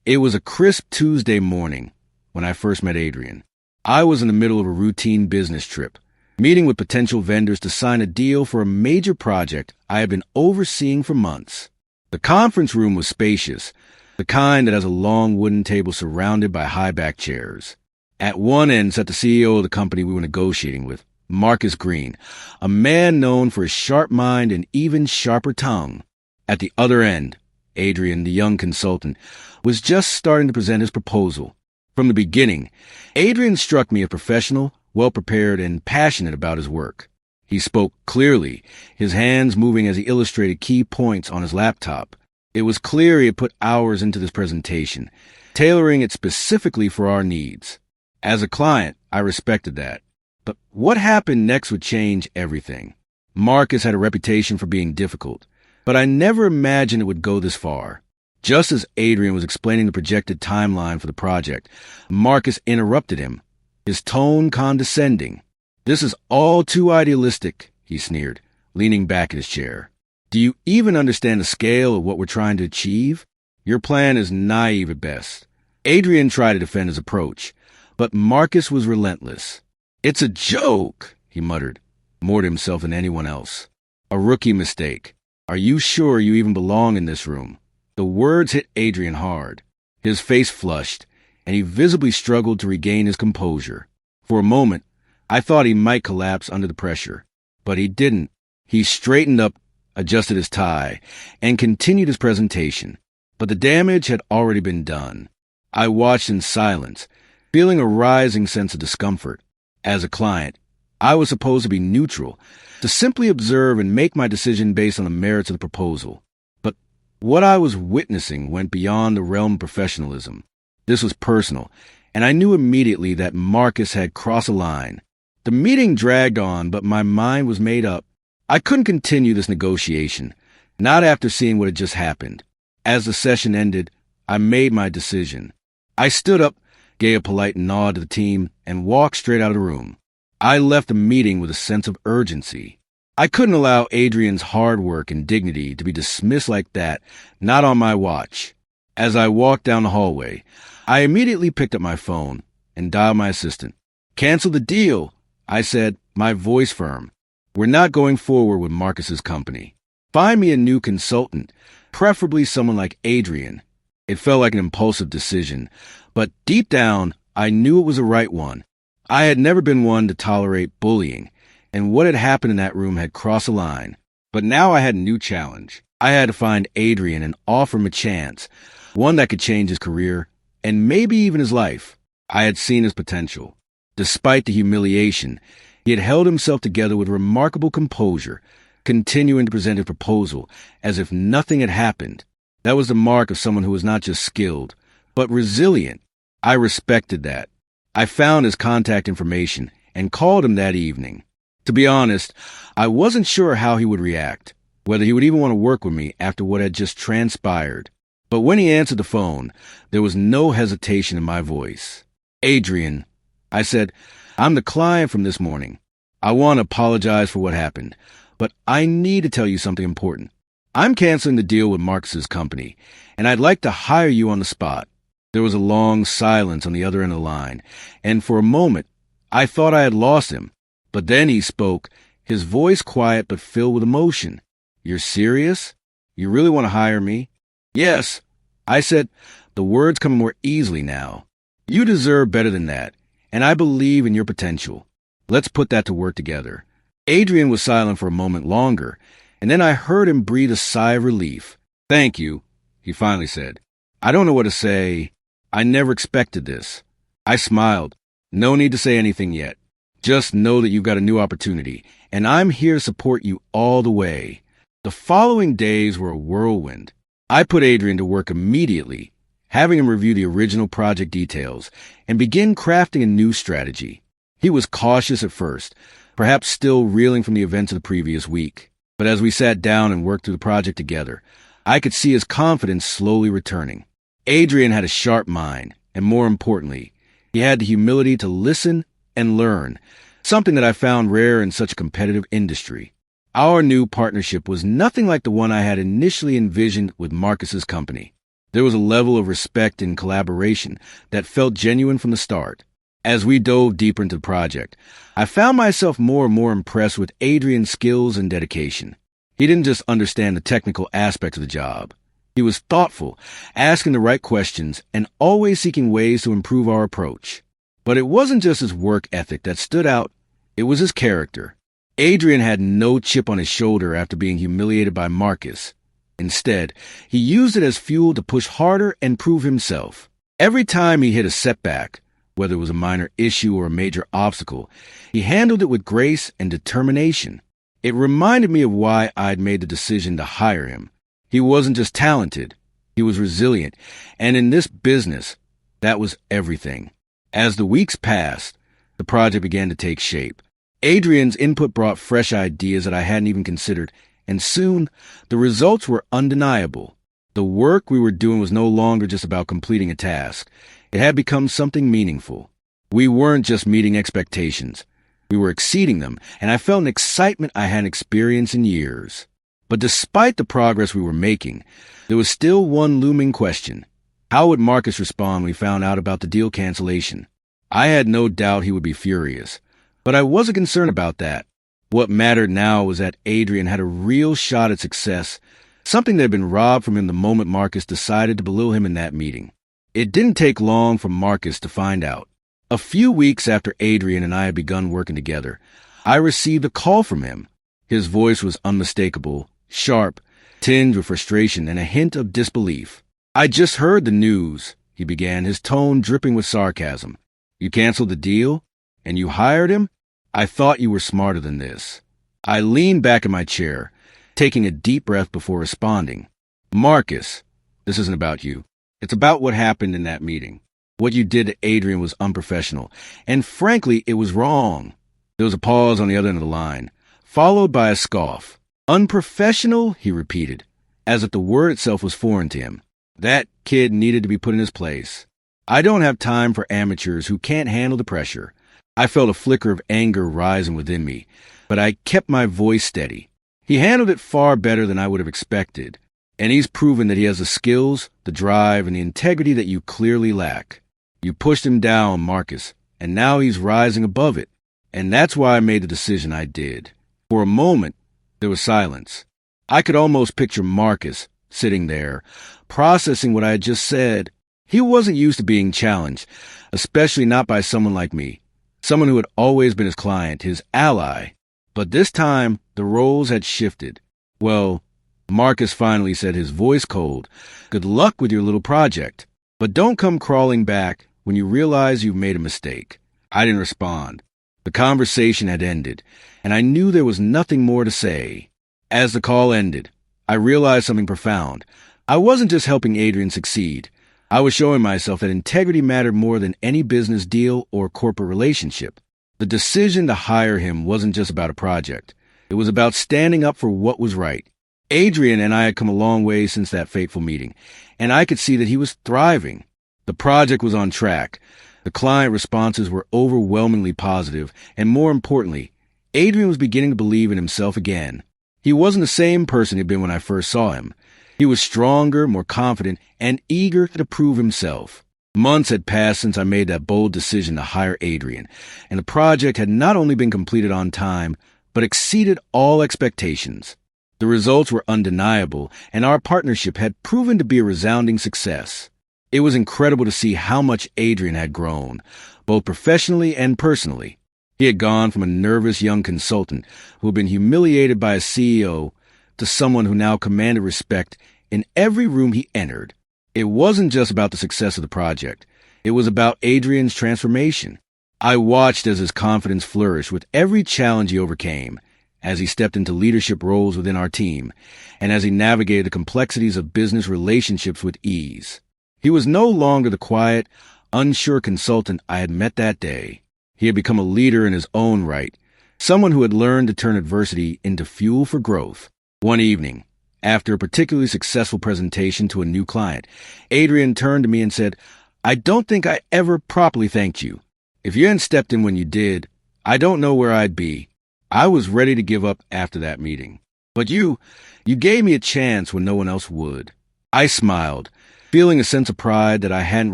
It was a crisp Tuesday morning when I first met Adrian. I was in the middle of a routine business trip, meeting with potential vendors to sign a deal for a major project I had been overseeing for months. The conference room was spacious, the kind that has a long wooden table surrounded by high-backed chairs. At one end sat the CEO of the company we were negotiating with, Marcus Green, a man known for his sharp mind and even sharper tongue. At the other end, Adrian, the young consultant, was just starting to present his proposal. From the beginning, Adrian struck me as professional, well-prepared, and passionate about his work. He spoke clearly, his hands moving as he illustrated key points on his laptop. It was clear he had put hours into this presentation, tailoring it specifically for our needs. As a client, I respected that. But what happened next would change everything. Marcus had a reputation for being difficult, but I never imagined it would go this far. Just as Adrian was explaining the projected timeline for the project, Marcus interrupted him, his tone condescending. "This is all too idealistic," he sneered, leaning back in his chair. "Do you even understand the scale of what we're trying to achieve? Your plan is naive at best." Adrian tried to defend his approach, but Marcus was relentless. "It's a joke," he muttered, more to himself than anyone else. "A rookie mistake. Are you sure you even belong in this room?" The words hit Adrian hard. His face flushed, and he visibly struggled to regain his composure. For a moment, I thought he might collapse under the pressure, but he didn't. He straightened up, adjusted his tie, and continued his presentation. But the damage had already been done. I watched in silence, feeling a rising sense of discomfort. As a client, I was supposed to be neutral, to simply observe and make my decision based on the merits of the proposal. But what I was witnessing went beyond the realm of professionalism. This was personal, and I knew immediately that Marcus had crossed a line. The meeting dragged on, but my mind was made up. I couldn't continue this negotiation, not after seeing what had just happened. As the session ended, I made my decision. I stood up, gave a polite nod to the team, and walked straight out of the room. I left the meeting with a sense of urgency. I couldn't allow Adrian's hard work and dignity to be dismissed like that, not on my watch. As I walked down the hallway, I immediately picked up my phone and dialed my assistant. "Cancel the deal," I said, my voice firm. "We're not going forward with Marcus's company. Find me a new consultant, preferably someone like Adrian." It felt like an impulsive decision, but deep down, I knew it was the right one. I had never been one to tolerate bullying, and what had happened in that room had crossed a line. But now I had a new challenge. I had to find Adrian and offer him a chance, one that could change his career, and maybe even his life. I had seen his potential. Despite the humiliation, he had held himself together with remarkable composure, continuing to present his proposal as if nothing had happened. That was the mark of someone who was not just skilled, but resilient. I respected that. I found his contact information and called him that evening. To be honest, I wasn't sure how he would react, whether he would even want to work with me after what had just transpired. But when he answered the phone, there was no hesitation in my voice. "Adrian," I said, "I'm the client from this morning. I want to apologize for what happened, but I need to tell you something important. I'm canceling the deal with Marcus's company, and I'd like to hire you on the spot." There was a long silence on the other end of the line, and for a moment, I thought I had lost him. But then he spoke, his voice quiet but filled with emotion. "You're serious? You really want to hire me?" "Yes," I said, the words coming more easily now. "You deserve better than that, and I believe in your potential. Let's put that to work together." Adrian was silent for a moment longer, and then I heard him breathe a sigh of relief. "Thank you," he finally said. "I don't know what to say. I never expected this." I smiled. "No need to say anything yet. Just know that you've got a new opportunity, and I'm here to support you all the way." The following days were a whirlwind. I put Adrian to work immediately, having him review the original project details and begin crafting a new strategy. He was cautious at first, perhaps still reeling from the events of the previous week. But as we sat down and worked through the project together, I could see his confidence slowly returning. Adrian had a sharp mind, and more importantly, he had the humility to listen and learn, something that I found rare in such a competitive industry. Our new partnership was nothing like the one I had initially envisioned with Marcus's company. There was a level of respect and collaboration that felt genuine from the start. As we dove deeper into the project, I found myself more and more impressed with Adrian's skills and dedication. He didn't just understand the technical aspects of the job. He was thoughtful, asking the right questions, and always seeking ways to improve our approach. But it wasn't just his work ethic that stood out, it was his character. Adrian had no chip on his shoulder after being humiliated by Marcus. Instead, he used it as fuel to push harder and prove himself. Every time he hit a setback, whether it was a minor issue or a major obstacle, he handled it with grace and determination. It reminded me of why I'd made the decision to hire him. He wasn't just talented, he was resilient, and in this business, that was everything. As the weeks passed, the project began to take shape. Adrian's input brought fresh ideas that I hadn't even considered, and soon, the results were undeniable. The work we were doing was no longer just about completing a task. It had become something meaningful. We weren't just meeting expectations. We were exceeding them, and I felt an excitement I hadn't experienced in years. But despite the progress we were making, there was still one looming question. How would Marcus respond when he found out about the deal cancellation? I had no doubt he would be furious, but I wasn't concerned about that. What mattered now was that Adrian had a real shot at success, something that had been robbed from him the moment Marcus decided to belittle him in that meeting. It didn't take long for Marcus to find out. A few weeks after Adrian and I had begun working together, I received a call from him. His voice was unmistakable, sharp, tinged with frustration and a hint of disbelief. "I just heard the news," he began, his tone dripping with sarcasm. "You canceled the deal? And you hired him? I thought you were smarter than this." I leaned back in my chair, taking a deep breath before responding. "Marcus, this isn't about you. It's about what happened in that meeting. What you did to Adrian was unprofessional, and frankly, it was wrong." There was a pause on the other end of the line, followed by a scoff. "Unprofessional?" he repeated, as if the word itself was foreign to him. That kid needed to be put in his place. I don't have time for amateurs who can't handle the pressure. I felt a flicker of anger rising within me, but I kept my voice steady. He handled it far better than I would have expected, and he's proven that he has the skills, the drive, and the integrity that you clearly lack. You pushed him down, Marcus, and now he's rising above it. And that's why I made the decision I did. For a moment, there was silence. I could almost picture Marcus sitting there, processing what I had just said. He wasn't used to being challenged, especially not by someone like me, someone who had always been his client, his ally. But this time, the roles had shifted. "Well," Marcus finally said, his voice cold, "good luck with your little project. But don't come crawling back when you realize you've made a mistake." I didn't respond. The conversation had ended, and I knew there was nothing more to say. As the call ended, I realized something profound. I wasn't just helping Adrian succeed. I was showing myself that integrity mattered more than any business deal or corporate relationship. The decision to hire him wasn't just about a project. It was about standing up for what was right. Adrian and I had come a long way since that fateful meeting, and I could see that he was thriving. The project was on track. The client responses were overwhelmingly positive, and more importantly, Adrian was beginning to believe in himself again. He wasn't the same person he'd been when I first saw him. He was stronger, more confident, and eager to prove himself. Months had passed since I made that bold decision to hire Adrian, and the project had not only been completed on time, but exceeded all expectations. The results were undeniable, and our partnership had proven to be a resounding success. It was incredible to see how much Adrian had grown, both professionally and personally. He had gone from a nervous young consultant who had been humiliated by a CEO to someone who now commanded respect in every room he entered. It wasn't just about the success of the project. It was about Adrian's transformation. I watched as his confidence flourished with every challenge he overcame, as he stepped into leadership roles within our team, and as he navigated the complexities of business relationships with ease. He was no longer the quiet, unsure consultant I had met that day. He had become a leader in his own right, someone who had learned to turn adversity into fuel for growth. One evening, after a particularly successful presentation to a new client, Adrian turned to me and said, "I don't think I ever properly thanked you. If you hadn't stepped in when you did, I don't know where I'd be. I was ready to give up after that meeting. But you gave me a chance when no one else would." I smiled. feeling a sense of pride that I hadn't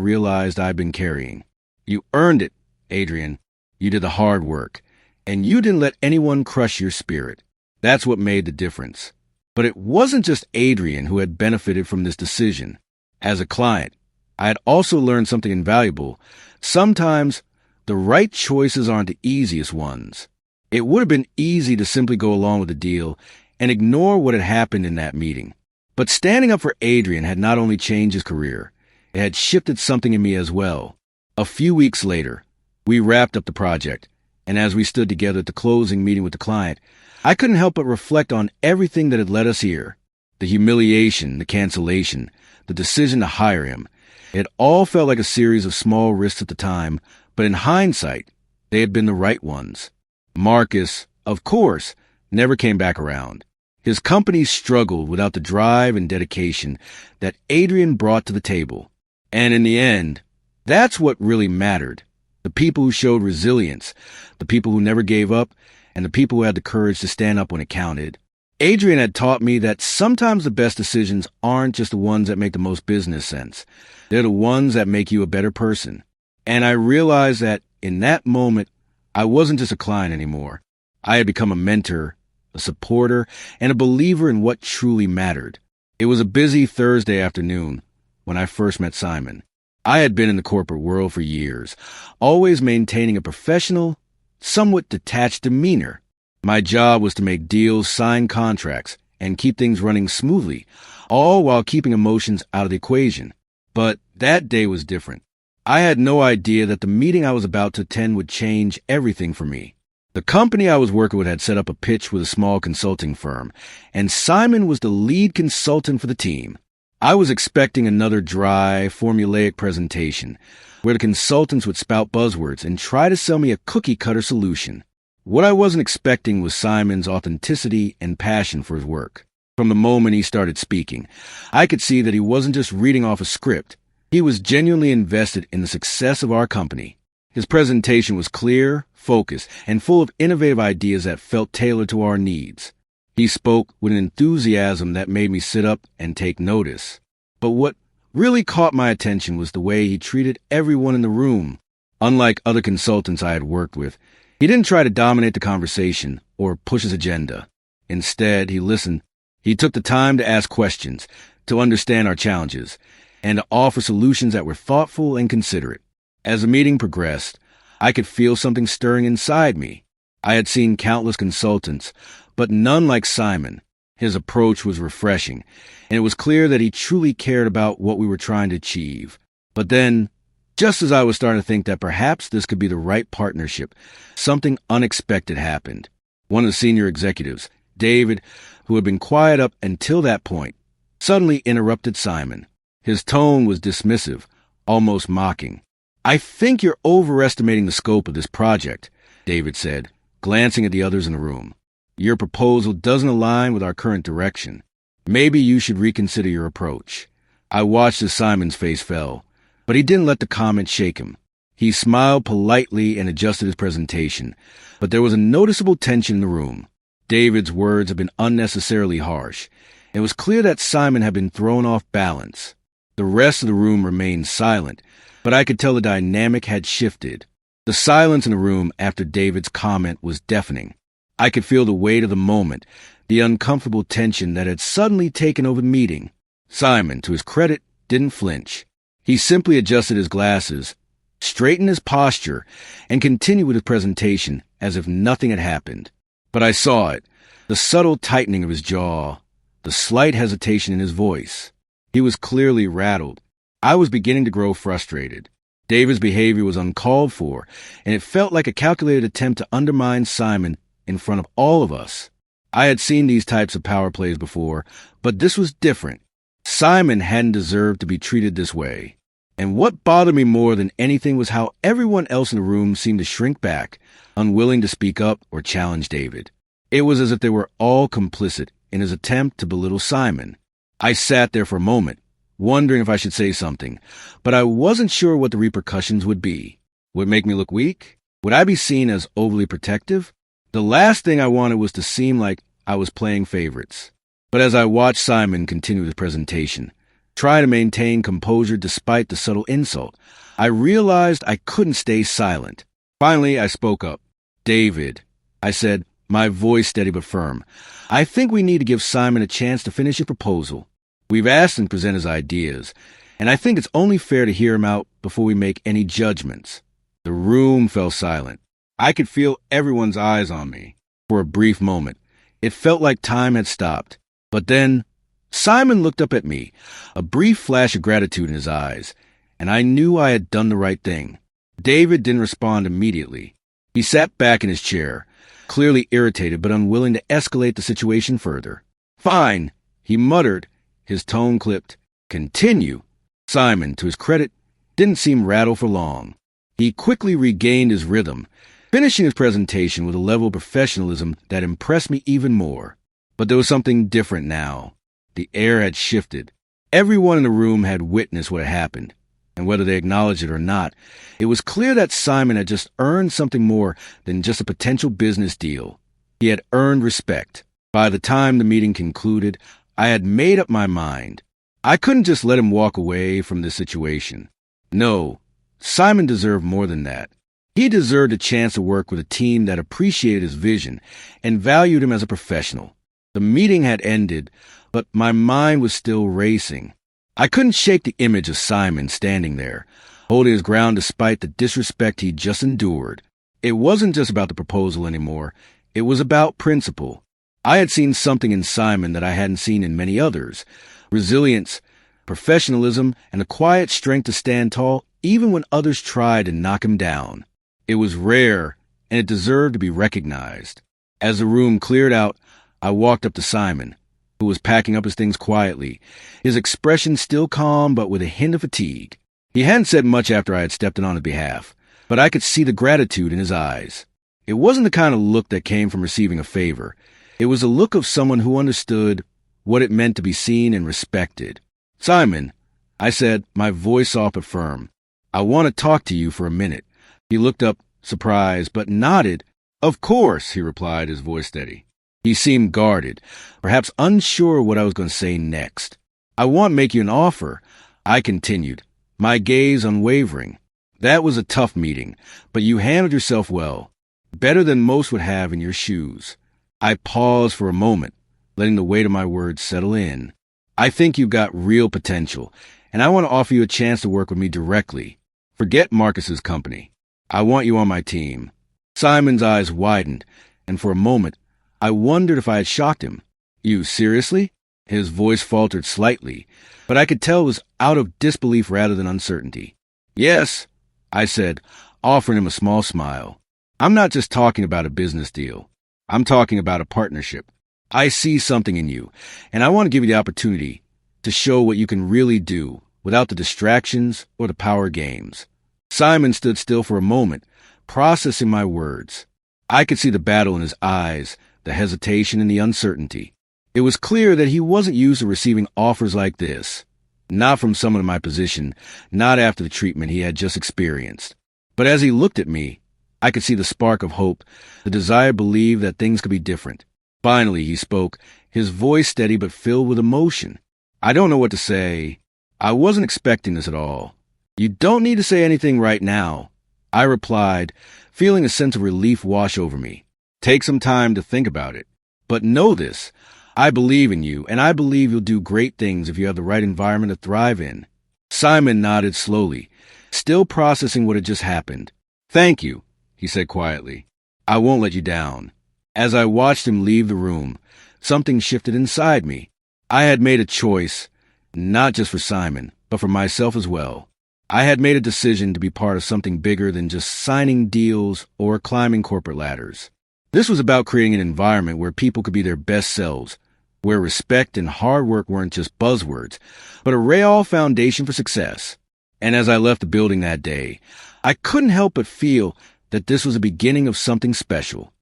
realized I'd been carrying. "You earned it, Adrian. You did the hard work, and you didn't let anyone crush your spirit. That's what made the difference." But it wasn't just Adrian who had benefited from this decision. As a client, I had also learned something invaluable. Sometimes the right choices aren't the easiest ones. It would have been easy to simply go along with the deal and ignore what had happened in that meeting. But standing up for Adrian had not only changed his career, it had shifted something in me as well. A few weeks later, we wrapped up the project, and as we stood together at the closing meeting with the client, I couldn't help but reflect on everything that had led us here. The humiliation, the cancellation, the decision to hire him. It all felt like a series of small risks at the time, but in hindsight, they had been the right ones. Marcus, of course, never came back around. His company struggled without the drive and dedication that Adrian brought to the table. And in the end, that's what really mattered. The people who showed resilience, the people who never gave up, and the people who had the courage to stand up when it counted. Adrian had taught me that sometimes the best decisions aren't just the ones that make the most business sense. They're the ones that make you a better person. And I realized that in that moment, I wasn't just a client anymore. I had become a mentor, a supporter, and a believer in what truly mattered. It was a busy Thursday afternoon when I first met Simon. I had been in the corporate world for years, always maintaining a professional, somewhat detached demeanor. My job was to make deals, sign contracts, and keep things running smoothly, all while keeping emotions out of the equation. But that day was different. I had no idea that the meeting I was about to attend would change everything for me. The company I was working with had set up a pitch with a small consulting firm, and Simon was the lead consultant for the team. I was expecting another dry, formulaic presentation, where the consultants would spout buzzwords and try to sell me a cookie-cutter solution. What I wasn't expecting was Simon's authenticity and passion for his work. From the moment he started speaking, I could see that he wasn't just reading off a script. He was genuinely invested in the success of our company. His presentation was clear, focused, and full of innovative ideas that felt tailored to our needs. He spoke with an enthusiasm that made me sit up and take notice. But what really caught my attention was the way he treated everyone in the room. Unlike other consultants I had worked with, he didn't try to dominate the conversation or push his agenda. Instead, he listened. He took the time to ask questions, to understand our challenges, and to offer solutions that were thoughtful and considerate. As the meeting progressed, I could feel something stirring inside me. I had seen countless consultants, but none like Simon. His approach was refreshing, and it was clear that he truly cared about what we were trying to achieve. But then, just as I was starting to think that perhaps this could be the right partnership, something unexpected happened. One of the senior executives, David, who had been quiet up until that point, suddenly interrupted Simon. His tone was dismissive, almost mocking. "I think you're overestimating the scope of this project," David said, glancing at the others in the room. "Your proposal doesn't align with our current direction. Maybe you should reconsider your approach." I watched as Simon's face fell, but he didn't let the comment shake him. He smiled politely and adjusted his presentation, but there was a noticeable tension in the room. David's words had been unnecessarily harsh. It was clear that Simon had been thrown off balance. The rest of the room remained silent, but I could tell the dynamic had shifted. The silence in the room after David's comment was deafening. I could feel the weight of the moment, the uncomfortable tension that had suddenly taken over the meeting. Simon, to his credit, didn't flinch. He simply adjusted his glasses, straightened his posture, and continued with his presentation as if nothing had happened. But I saw it, the subtle tightening of his jaw, the slight hesitation in his voice. He was clearly rattled. I was beginning to grow frustrated. David's behavior was uncalled for, and it felt like a calculated attempt to undermine Simon in front of all of us. I had seen these types of power plays before, but this was different. Simon hadn't deserved to be treated this way. And what bothered me more than anything was how everyone else in the room seemed to shrink back, unwilling to speak up or challenge David. It was as if they were all complicit in his attempt to belittle Simon. I sat there for a moment, wondering if I should say something, but I wasn't sure what the repercussions would be. Would it make me look weak? Would I be seen as overly protective? The last thing I wanted was to seem like I was playing favorites. But as I watched Simon continue his presentation, trying to maintain composure despite the subtle insult. I realized I couldn't stay silent. Finally, I spoke up. "David," I said, my voice steady but firm, "I think we need to give Simon a chance to finish his proposal. We've asked him to present his ideas, and I think it's only fair to hear him out before we make any judgments." The room fell silent. I could feel everyone's eyes on me. For a brief moment, it felt like time had stopped. But then, Simon looked up at me, a brief flash of gratitude in his eyes, and I knew I had done the right thing. David didn't respond immediately. He sat back in his chair, clearly irritated but unwilling to escalate the situation further. "Fine," he muttered, his tone clipped. "Continue." Simon, to his credit, didn't seem rattled for long. He quickly regained his rhythm, finishing his presentation with a level of professionalism that impressed me even more. But there was something different now. The air had shifted. Everyone in the room had witnessed what had happened, and whether they acknowledged it or not, it was clear that Simon had just earned something more than just a potential business deal. He had earned respect. By the time the meeting concluded, I had made up my mind. I couldn't just let him walk away from this situation. No, Simon deserved more than that. He deserved a chance to work with a team that appreciated his vision and valued him as a professional. The meeting had ended, but my mind was still racing. I couldn't shake the image of Simon standing there, holding his ground despite the disrespect he'd just endured. It wasn't just about the proposal anymore. It was about principle. I had seen something in Simon that I hadn't seen in many others. Resilience, professionalism, and the quiet strength to stand tall even when others tried to knock him down. It was rare, and it deserved to be recognized. As the room cleared out, I walked up to Simon, who was packing up his things quietly, his expression still calm but with a hint of fatigue. He hadn't said much after I had stepped in on his behalf, but I could see the gratitude in his eyes. It wasn't the kind of look that came from receiving a favor. It was a look of someone who understood what it meant to be seen and respected. "Simon," I said, my voice soft but firm, "I want to talk to you for a minute." He looked up, surprised, but nodded. "Of course," he replied, his voice steady. He seemed guarded, perhaps unsure what I was going to say next. "I want to make you an offer," I continued, my gaze unwavering. "That was a tough meeting, but you handled yourself well, better than most would have in your shoes." I paused for a moment, letting the weight of my words settle in. "I think you've got real potential, and I want to offer you a chance to work with me directly. Forget Marcus's company. I want you on my team." Simon's eyes widened, and for a moment, I wondered if I had shocked him. "You seriously?" His voice faltered slightly, but I could tell it was out of disbelief rather than uncertainty. "Yes," I said, offering him a small smile. "I'm not just talking about a business deal. I'm talking about a partnership. I see something in you, and I want to give you the opportunity to show what you can really do without the distractions or the power games." Simon stood still for a moment, processing my words. I could see the battle in his eyes, the hesitation and the uncertainty. It was clear that he wasn't used to receiving offers like this. Not from someone in my position, not after the treatment he had just experienced. But as he looked at me, I could see the spark of hope, the desire to believe that things could be different. Finally, he spoke, his voice steady but filled with emotion. "I don't know what to say. I wasn't expecting this at all." "You don't need to say anything right now," I replied, feeling a sense of relief wash over me. "Take some time to think about it. But know this, I believe in you, and I believe you'll do great things if you have the right environment to thrive in." Simon nodded slowly, still processing what had just happened. "Thank you," he said quietly. "I won't let you down." As I watched him leave the room, something shifted inside me. I had made a choice, not just for Simon, but for myself as well. I had made a decision to be part of something bigger than just signing deals or climbing corporate ladders. This was about creating an environment where people could be their best selves, where respect and hard work weren't just buzzwords, but a real foundation for success. And as I left the building that day, I couldn't help but feel that this was the beginning of something special.